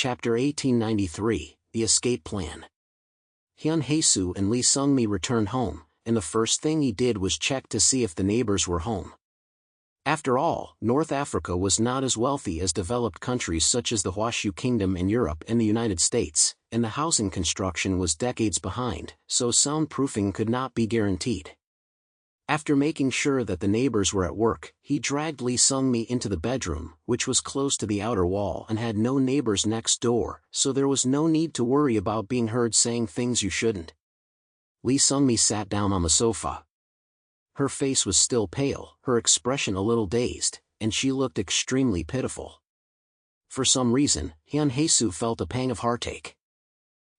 Chapter 1893, The Escape Plan. Hyun Hae-soo and Lee Sung-mi returned home, and the first thing he did was check to see if the neighbors were home. After all, North Africa was not as wealthy as developed countries such as the Hwashu Kingdom in Europe and the United States, and the housing construction was decades behind, so soundproofing could not be guaranteed. After making sure that the neighbors were at work, he dragged Lee Sung-mi into the bedroom, which was close to the outer wall and had no neighbors next door, so there was no need to worry about being heard saying things you shouldn't. Lee Sung-mi sat down on the sofa. Her face was still pale, her expression a little dazed, and she looked extremely pitiful. For some reason, Hyun Hae-soo felt a pang of heartache.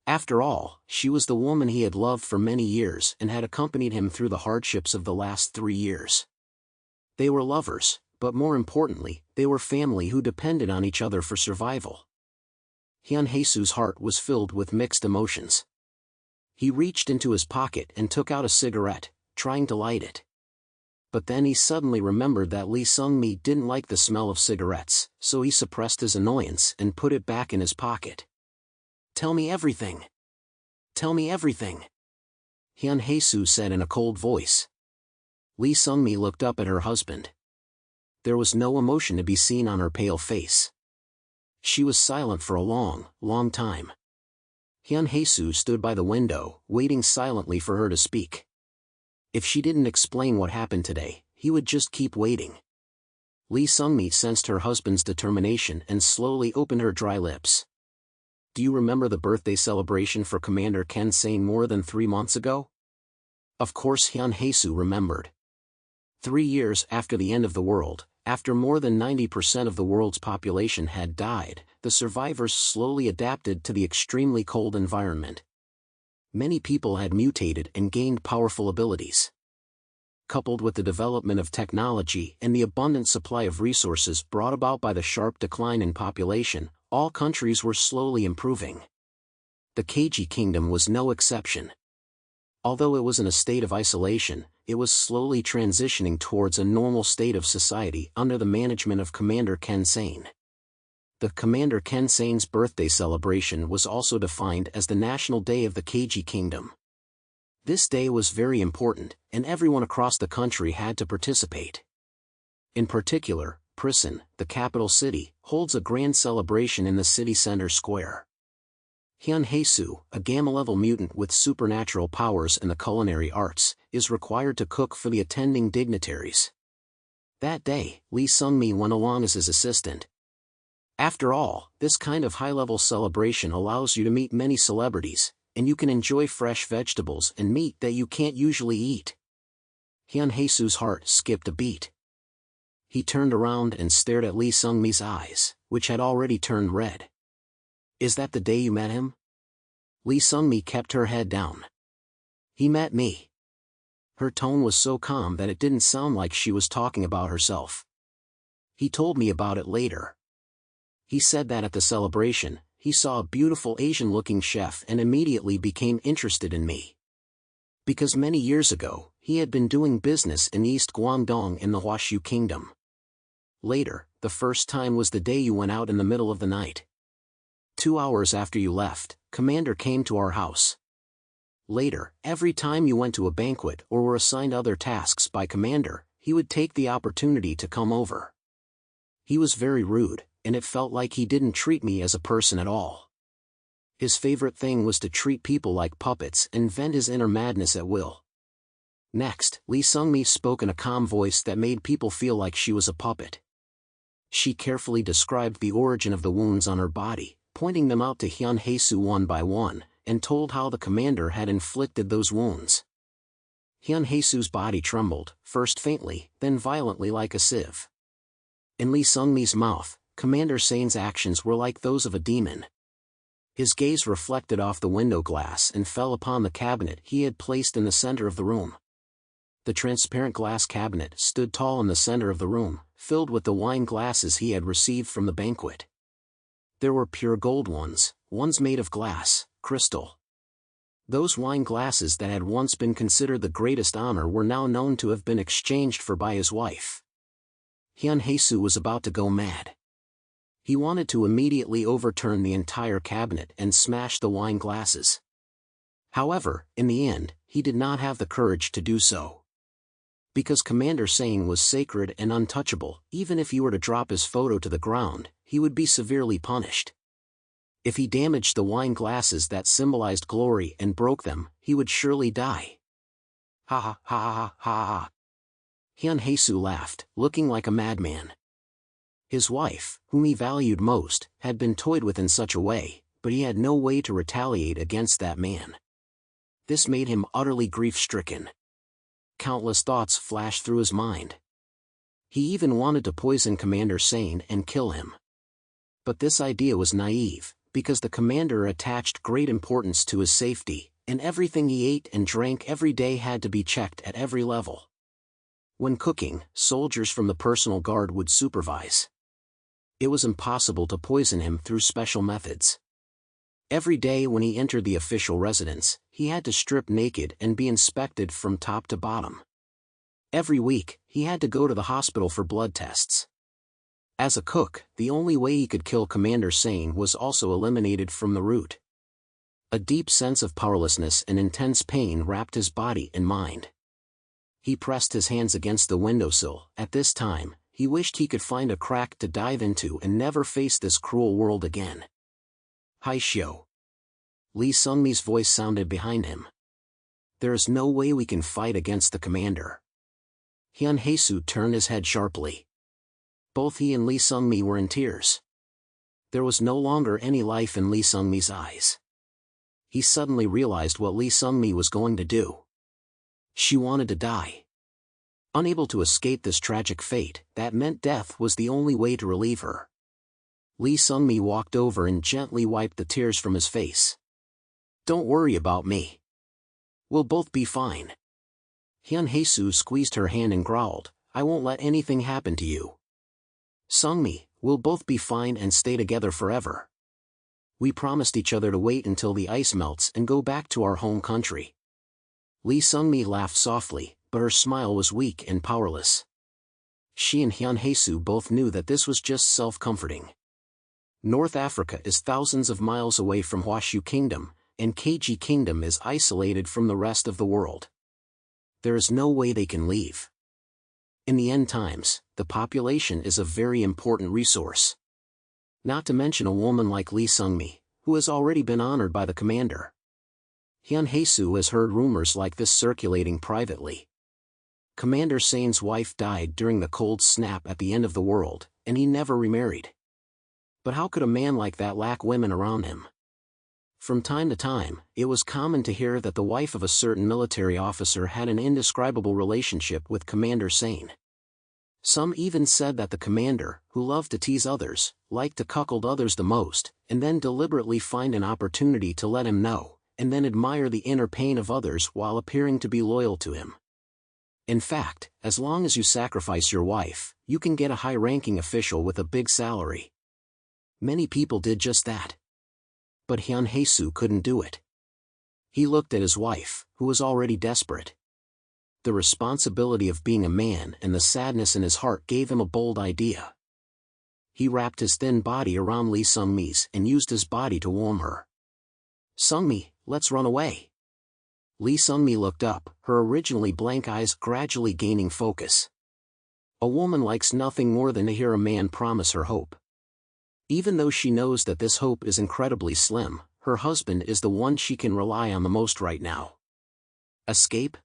After all, she was the woman he had loved for many years and had accompanied him through the hardships of the last 3 years. They were lovers, but more importantly, they were family who depended on each other for survival. Hyun Hae-soo's heart was filled with mixed emotions. He reached into his pocket and took out a cigarette, trying to light it. But then he suddenly remembered that Lee Sung-mi didn't like the smell of cigarettes, so he suppressed his annoyance and put it back in his pocket. "Tell me everything. Tell me everything," Hyun Hae-soo said in a cold voice. Lee Sung-mi looked up at her husband. There was no emotion to be seen on her pale face. She was silent for a long, long time. Hyun Hae-soo stood by the window, waiting silently for her to speak. If she didn't explain what happened today, he would just keep waiting. Lee Sung-mi sensed her husband's determination and slowly opened her dry lips. "Do you remember the birthday celebration for Commander Ken Sane more than 3 months ago?" Of course Hyun Hae-soo remembered. 3 years after the end of the world, after more than 90% of the world's population had died, the survivors slowly adapted to the extremely cold environment. Many people had mutated and gained powerful abilities. Coupled with the development of technology and the abundant supply of resources brought about by the sharp decline in population, all countries were slowly improving. The KG Kingdom was no exception. Although it was in a state of isolation, it was slowly transitioning towards a normal state of society under the management of Commander Ken Sane. The Commander Ken Sane's birthday celebration was also defined as the National Day of the KG Kingdom. This day was very important, and everyone across the country had to participate. In particular, Prison, the capital city, holds a grand celebration in the city center square. Hyun Hae-soo, a gamma-level mutant with supernatural powers in the culinary arts, is required to cook for the attending dignitaries. That day, Lee Sung-mi went along as his assistant. After all, this kind of high-level celebration allows you to meet many celebrities, and you can enjoy fresh vegetables and meat that you can't usually eat. Hyun Hae-soo's heart skipped a beat. He turned around and stared at Lee Sung-mi's eyes, which had already turned red. "Is that the day you met him?" Lee Sung-mi kept her head down. "He met me." Her tone was so calm that it didn't sound like she was talking about herself. "He told me about it later. He said that at the celebration, he saw a beautiful Asian-looking chef and immediately became interested in me. Because many years ago, he had been doing business in East Guangdong in the Hwashu Kingdom. Later, the first time was the day you went out in the middle of the night. 2 hours after you left, Commander came to our house. Later, every time you went to a banquet or were assigned other tasks by Commander, he would take the opportunity to come over. He was very rude, and it felt like he didn't treat me as a person at all. His favorite thing was to treat people like puppets and vent his inner madness at will." Next, Lee Sung-mi spoke in a calm voice that made people feel like she was a puppet. She carefully described the origin of the wounds on her body, pointing them out to Hyun Hae-soo one by one, and told how the commander had inflicted those wounds. Hyun Hae-soo's body trembled, first faintly, then violently like a sieve. In Lee Sung-mi's mouth, Commander Sane's actions were like those of a demon. His gaze reflected off the window glass and fell upon the cabinet he had placed in the center of the room. The transparent glass cabinet stood tall in the center of the room, filled with the wine glasses he had received from the banquet. There were pure gold ones made of glass, crystal. Those wine glasses that had once been considered the greatest honor were now known to have been exchanged for by his wife. Hyun Hae-soo was about to go mad. He wanted to immediately overturn the entire cabinet and smash the wine glasses. However, in the end, he did not have the courage to do so. Because Commander Sane was sacred and untouchable, even if he were to drop his photo to the ground, he would be severely punished. If he damaged the wine glasses that symbolized glory and broke them, he would surely die. Ha ha ha ha ha ha. Hyun Hae-soo laughed, looking like a madman. His wife, whom he valued most, had been toyed with in such a way, but he had no way to retaliate against that man. This made him utterly grief-stricken. Countless thoughts flashed through his mind. He even wanted to poison Commander Sane and kill him. But this idea was naive, because the commander attached great importance to his safety, and everything he ate and drank every day had to be checked at every level. When cooking, soldiers from the personal guard would supervise. It was impossible to poison him through special methods. Every day when he entered the official residence, he had to strip naked and be inspected from top to bottom. Every week, he had to go to the hospital for blood tests. As a cook, the only way he could kill Commander Sane was also eliminated from the route. A deep sense of powerlessness and intense pain wrapped his body and mind. He pressed his hands against the windowsill. At this time, he wished he could find a crack to dive into and never face this cruel world again. Haishyo. Lee Sung-mi's voice sounded behind him. There is no way we can fight against the commander. Hyun Hae-soo turned his head sharply. Both he and Lee Sung-mi were in tears. There was no longer any life in Lee Sung-mi's eyes. He suddenly realized what Lee Sung-mi was going to do. She wanted to die. Unable to escape this tragic fate, that meant death was the only way to relieve her. Lee Sung-mi walked over and gently wiped the tears from his face. Don't worry about me. We'll both be fine. Hyun Hae-soo squeezed her hand and growled, I won't let anything happen to you. Sung-mi, we'll both be fine and stay together forever. We promised each other to wait until the ice melts and go back to our home country. Lee Sung-mi laughed softly, but her smile was weak and powerless. She and Hyun Hae-soo both knew that this was just self-comforting. North Africa is thousands of miles away from Hwashu Kingdom, and Keiji Kingdom is isolated from the rest of the world. There is no way they can leave. In the end times, the population is a very important resource. Not to mention a woman like Lee Sung-mi, who has already been honored by the commander. Hyun Hae-soo has heard rumors like this circulating privately. Commander Sane's wife died during the cold snap at the end of the world, and he never remarried. But how could a man like that lack women around him? From time to time, it was common to hear that the wife of a certain military officer had an indescribable relationship with Commander Sane. Some even said that the commander, who loved to tease others, liked to cuckold others the most, and then deliberately find an opportunity to let him know, and then admire the inner pain of others while appearing to be loyal to him. In fact, as long as you sacrifice your wife, you can get a high-ranking official with a big salary. Many people did just that. But Hyun Hae-soo couldn't do it. He looked at his wife, who was already desperate. The responsibility of being a man and the sadness in his heart gave him a bold idea. He wrapped his thin body around Lee Sung-mi's and used his body to warm her. Sung-mi, let's run away. Lee Sung-mi looked up, her originally blank eyes gradually gaining focus. A woman likes nothing more than to hear a man promise her hope. Even though she knows that this hope is incredibly slim, her husband is the one she can rely on the most right now. Escape?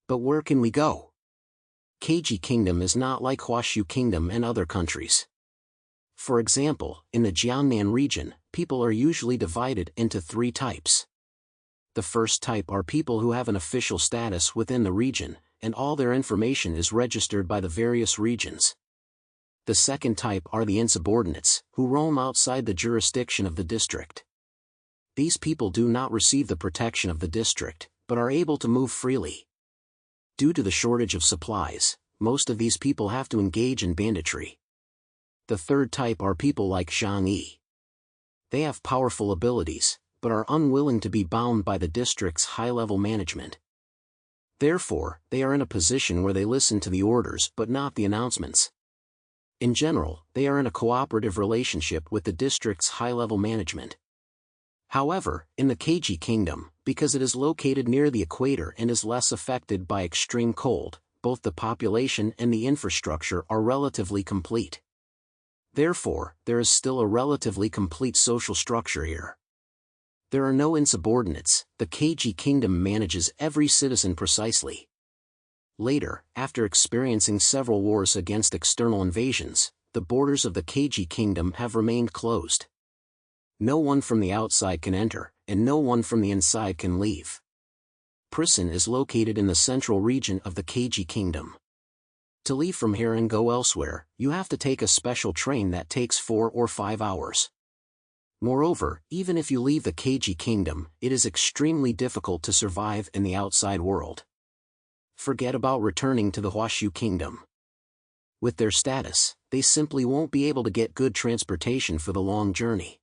But where can we go? Keiji Kingdom is not like Hwashu Kingdom and other countries. For example, in the Jiangnan region, people are usually divided into 3 types. The first type are people who have an official status within the region, and all their information is registered by the various regions. The second type are the insubordinates, who roam outside the jurisdiction of the district. These people do not receive the protection of the district, but are able to move freely. Due to the shortage of supplies, most of these people have to engage in banditry. The third type are people like Zhang Yi. They have powerful abilities, but are unwilling to be bound by the district's high-level management. Therefore, they are in a position where they listen to the orders but not the announcements. In general, they are in a cooperative relationship with the district's high-level management. However, in the Keiji Kingdom, because it is located near the equator and is less affected by extreme cold, both the population and the infrastructure are relatively complete. Therefore, there is still a relatively complete social structure here. There are no insubordinates, the Keiji Kingdom manages every citizen precisely. Later, after experiencing several wars against external invasions, the borders of the Keiji Kingdom have remained closed. No one from the outside can enter, and no one from the inside can leave. Prison is located in the central region of the Keiji Kingdom. To leave from here and go elsewhere, you have to take a special train that takes 4 or 5 hours. Moreover, even if you leave the Keiji Kingdom, it is extremely difficult to survive in the outside world. Forget about returning to the Huashu Kingdom. With their status, they simply won't be able to get good transportation for the long journey.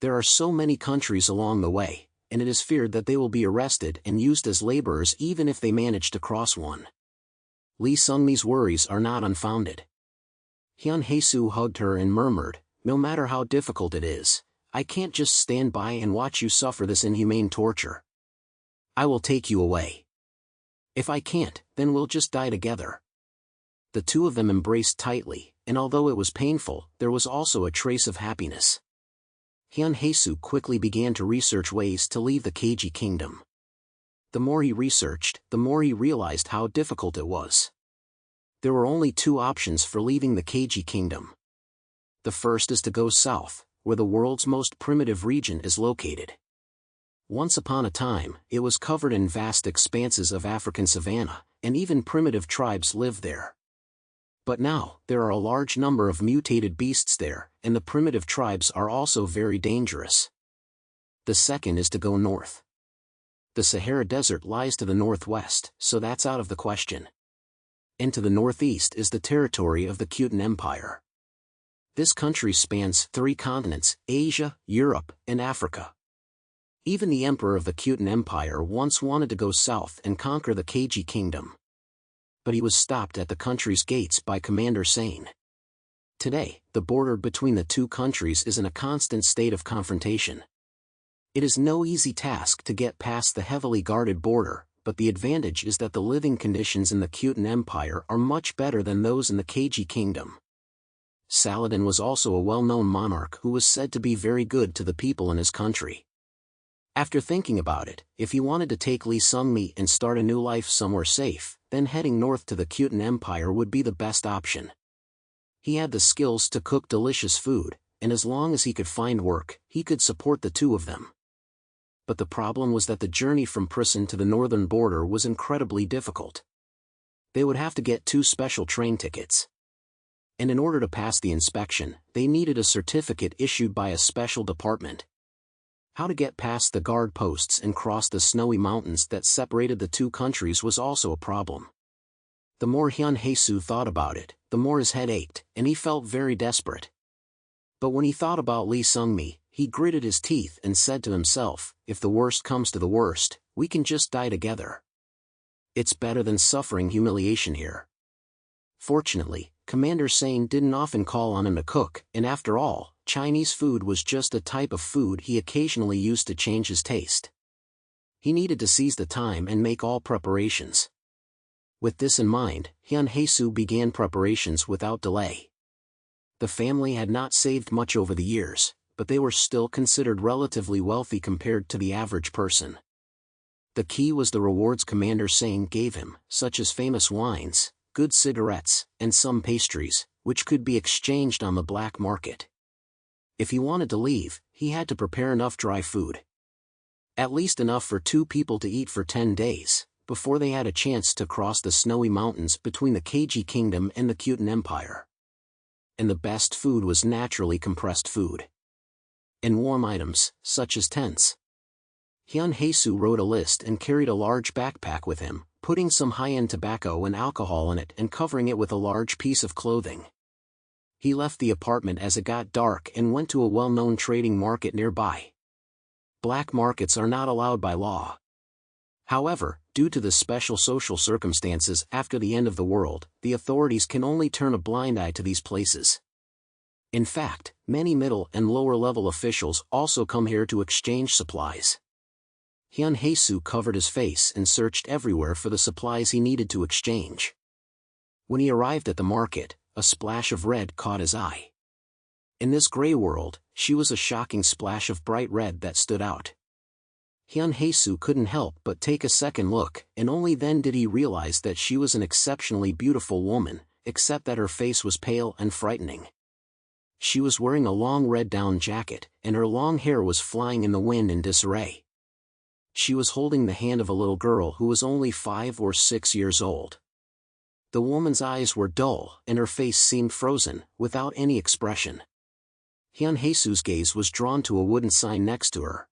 There are so many countries along the way, and it is feared that they will be arrested and used as laborers even if they manage to cross one. Lee Sung-mi's worries are not unfounded. Hyun Hae-soo hugged her and murmured, "No matter how difficult it is, I can't just stand by and watch you suffer this inhumane torture. I will take you away. If I can't, then we'll just die together." The two of them embraced tightly, and although it was painful, there was also a trace of happiness. Hyun Hae-soo quickly began to research ways to leave the Keiji Kingdom. The more he researched, the more he realized how difficult it was. There were only 2 options for leaving the Keiji Kingdom. The first is to go south, where the world's most primitive region is located. Once upon a time, it was covered in vast expanses of African savanna, and even primitive tribes lived there. But now, there are a large number of mutated beasts there, and the primitive tribes are also very dangerous. The second is to go north. The Sahara Desert lies to the northwest, so that's out of the question. And to the northeast is the territory of the Khitan Empire. This country spans 3 continents, Asia, Europe, and Africa. Even the emperor of the Khitan Empire once wanted to go south and conquer the Keiji Kingdom. But he was stopped at the country's gates by Commander Sane. Today, the border between the 2 countries is in a constant state of confrontation. It is no easy task to get past the heavily guarded border, but the advantage is that the living conditions in the Khitan Empire are much better than those in the Keiji Kingdom. Saladin was also a well-known monarch who was said to be very good to the people in his country. After thinking about it, if he wanted to take Lee Sung-mi and start a new life somewhere safe, then heading north to the Khitan Empire would be the best option. He had the skills to cook delicious food, and as long as he could find work, he could support the 2 of them. But the problem was that the journey from Prison to the northern border was incredibly difficult. They would have to get 2 special train tickets. And in order to pass the inspection, they needed a certificate issued by a special department. How to get past the guard posts and cross the snowy mountains that separated the 2 countries was also a problem. The more Hyun Hae-soo thought about it, the more his head ached, and he felt very desperate. But when he thought about Lee Sung-mi, he gritted his teeth and said to himself, "If the worst comes to the worst, we can just die together. It's better than suffering humiliation here." Fortunately, Commander Sane didn't often call on him to cook, and after all, Chinese food was just a type of food he occasionally used to change his taste. He needed to seize the time and make all preparations. With this in mind, Hyun Hae-soo began preparations without delay. The family had not saved much over the years, but they were still considered relatively wealthy compared to the average person. The key was the rewards Commander Sane gave him, such as famous wines, good cigarettes, and some pastries, which could be exchanged on the black market. If he wanted to leave, he had to prepare enough dry food. At least enough for 2 people to eat for 10 days, before they had a chance to cross the snowy mountains between the Keiji Kingdom and the Khitan Empire. And the best food was naturally compressed food. And warm items, such as tents. Hyun Hae-soo wrote a list and carried a large backpack with him, putting some high-end tobacco and alcohol in it and covering it with a large piece of clothing. He left the apartment as it got dark and went to a well-known trading market nearby. Black markets are not allowed by law. However, due to the special social circumstances after the end of the world, the authorities can only turn a blind eye to these places. In fact, many middle and lower-level officials also come here to exchange supplies. Hyun Hae-soo covered his face and searched everywhere for the supplies he needed to exchange. When he arrived at the market, a splash of red caught his eye. In this gray world, she was a shocking splash of bright red that stood out. Hyun Hae-soo couldn't help but take a second look, and only then did he realize that she was an exceptionally beautiful woman, except that her face was pale and frightening. She was wearing a long red down jacket, and her long hair was flying in the wind in disarray. She was holding the hand of a little girl who was only 5 or 6 years old. The woman's eyes were dull, and her face seemed frozen, without any expression. Hyun Hae-soo's gaze was drawn to a wooden sign next to her.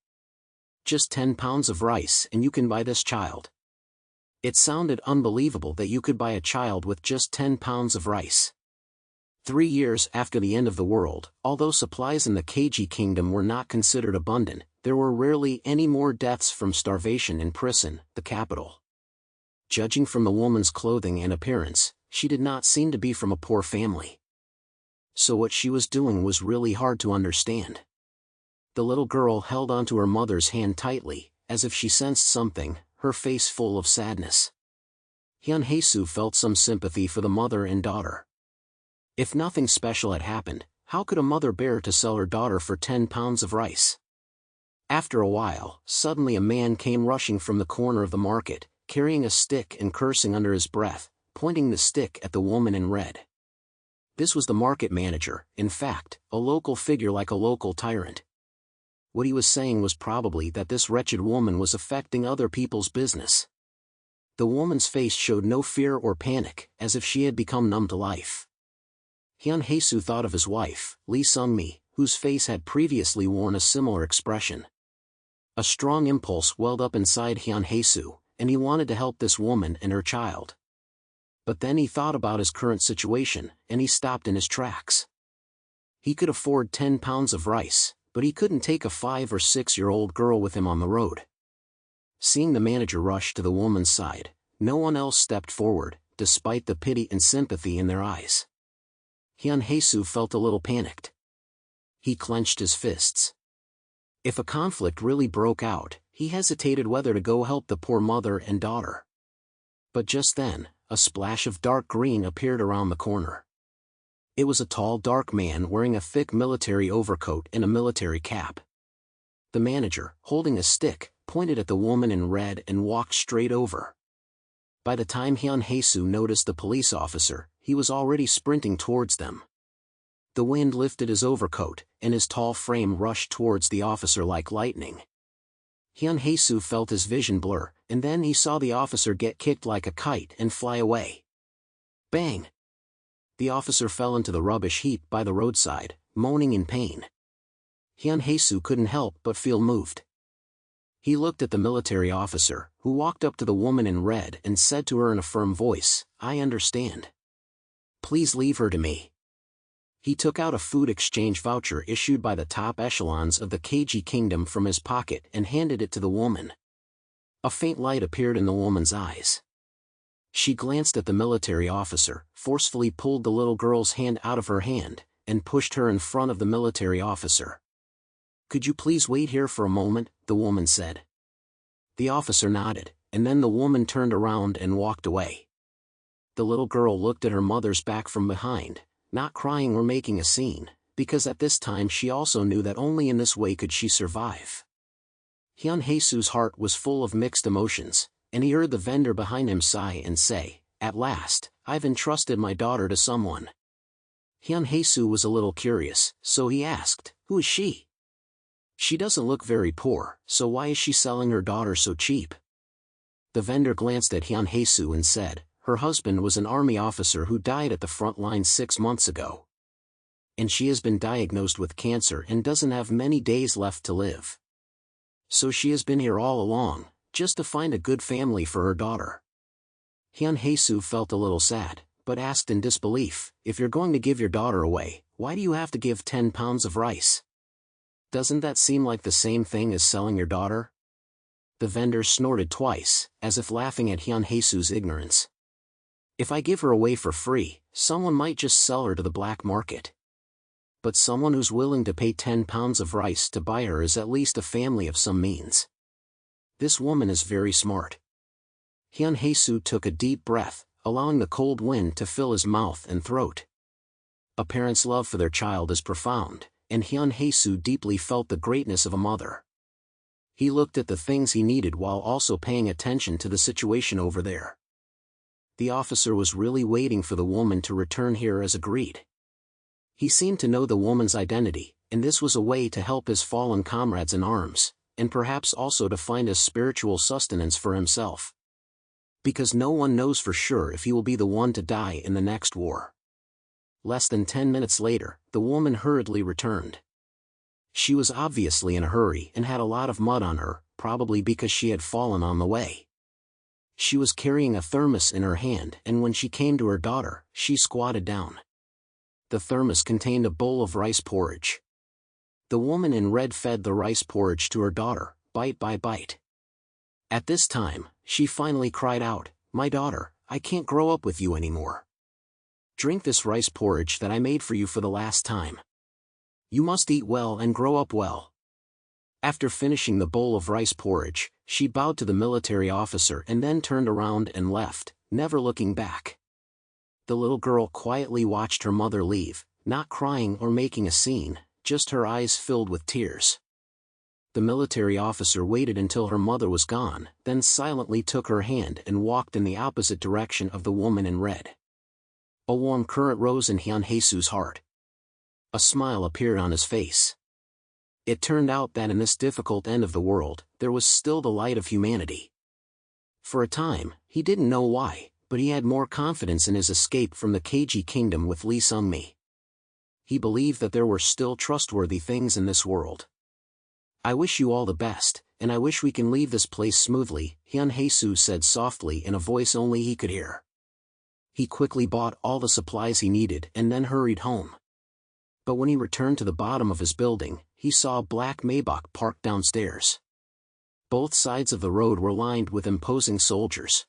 Just 10 pounds of rice and you can buy this child. It sounded unbelievable that you could buy a child with just 10 pounds of rice. 3 years after the end of the world, although supplies in the KG kingdom were not considered abundant, there were rarely any more deaths from starvation in Prison, the capital. Judging from the woman's clothing and appearance, she did not seem to be from a poor family. So what she was doing was really hard to understand. The little girl held onto her mother's hand tightly, as if she sensed something, her face full of sadness. Hyun Hae-soo felt some sympathy for the mother and daughter. If nothing special had happened, how could a mother bear to sell her daughter for 10 pounds of rice? After a while, suddenly a man came rushing from the corner of the market, carrying a stick and cursing under his breath, pointing the stick at the woman in red. This was the market manager, in fact, a local figure like a local tyrant. What he was saying was probably that this wretched woman was affecting other people's business. The woman's face showed no fear or panic, as if she had become numb to life. Hyun Hae-soo thought of his wife, Lee Sung-mi, whose face had previously worn a similar expression. A strong impulse welled up inside Hyun Hae-soo, and he wanted to help this woman and her child. But then he thought about his current situation, and he stopped in his tracks. He could afford 10 pounds of rice, but he couldn't take a 5 or 6-year-old girl with him on the road. Seeing the manager rush to the woman's side, no one else stepped forward, despite the pity and sympathy in their eyes. Hyun Hae-soo felt a little panicked. He clenched his fists. If a conflict really broke out, he hesitated whether to go help the poor mother and daughter. But just then, a splash of dark green appeared around the corner. It was a tall dark man wearing a thick military overcoat and a military cap. The manager, holding a stick, pointed at the woman in red and walked straight over. By the time Hyun Hae-soo noticed the police officer, he was already sprinting towards them. The wind lifted his overcoat, and his tall frame rushed towards the officer like lightning. Hyun Hae-soo felt his vision blur, and then he saw the officer get kicked like a kite and fly away. Bang! The officer fell into the rubbish heap by the roadside, moaning in pain. Hyun Hae-soo couldn't help but feel moved. He looked at the military officer, who walked up to the woman in red and said to her in a firm voice, "I understand. Please leave her to me." He took out a food exchange voucher issued by the top echelons of the KG kingdom from his pocket and handed it to the woman. A faint light appeared in the woman's eyes. She glanced at the military officer, forcefully pulled the little girl's hand out of her hand, and pushed her in front of the military officer. "Could you please wait here for a moment?" the woman said. The officer nodded, and then the woman turned around and walked away. The little girl looked at her mother's back from behind, not crying or making a scene, because at this time she also knew that only in this way could she survive. Hyun Hae-soo's heart was full of mixed emotions, and he heard the vendor behind him sigh and say, "At last, I've entrusted my daughter to someone." Hyun Hae-soo was a little curious, so he asked, "Who is she? She doesn't look very poor, so why is she selling her daughter so cheap?" The vendor glanced at Hyun Hae-soo and said, "Her husband was an army officer who died at the front line 6 months ago. And she has been diagnosed with cancer and doesn't have many days left to live. So she has been here all along, just to find a good family for her daughter." Hyun Hae-soo felt a little sad, but asked in disbelief, "If you're going to give your daughter away, why do you have to give 10 pounds of rice? Doesn't that seem like the same thing as selling your daughter?" The vendor snorted twice, as if laughing at Hyun Hae-soo's ignorance. If I give her away for free, someone might just sell her to the black market. But someone who's willing to pay 10 pounds of rice to buy her is at least a family of some means. This woman is very smart. Hyun Hae-soo took a deep breath, allowing the cold wind to fill his mouth and throat. A parent's love for their child is profound, and Hyun Hae-soo deeply felt the greatness of a mother. He looked at the things he needed while also paying attention to the situation over there. The officer was really waiting for the woman to return here as agreed. He seemed to know the woman's identity, and this was a way to help his fallen comrades in arms, and perhaps also to find a spiritual sustenance for himself. Because no one knows for sure if he will be the one to die in the next war. Less than 10 minutes later, the woman hurriedly returned. She was obviously in a hurry and had a lot of mud on her, probably because she had fallen on the way. She was carrying a thermos in her hand, and when she came to her daughter, she squatted down. The thermos contained a bowl of rice porridge. The woman in red fed the rice porridge to her daughter, bite by bite. At this time, she finally cried out, "My daughter, I can't grow up with you anymore. Drink this rice porridge that I made for you for the last time. You must eat well and grow up well." After finishing the bowl of rice porridge, she bowed to the military officer and then turned around and left, never looking back. The little girl quietly watched her mother leave, not crying or making a scene, just her eyes filled with tears. The military officer waited until her mother was gone, then silently took her hand and walked in the opposite direction of the woman in red. A warm current rose in Hyun Hae-soo's heart. A smile appeared on his face. It turned out that in this difficult end of the world, there was still the light of humanity. For a time, he didn't know why, but he had more confidence in his escape from the KG kingdom with Lee Sung-mi. He believed that there were still trustworthy things in this world. "I wish you all the best, and I wish we can leave this place smoothly," Hyun Hae-soo said softly in a voice only he could hear. He quickly bought all the supplies he needed and then hurried home. But when he returned to the bottom of his building, he saw a black Maybach parked downstairs. Both sides of the road were lined with imposing soldiers.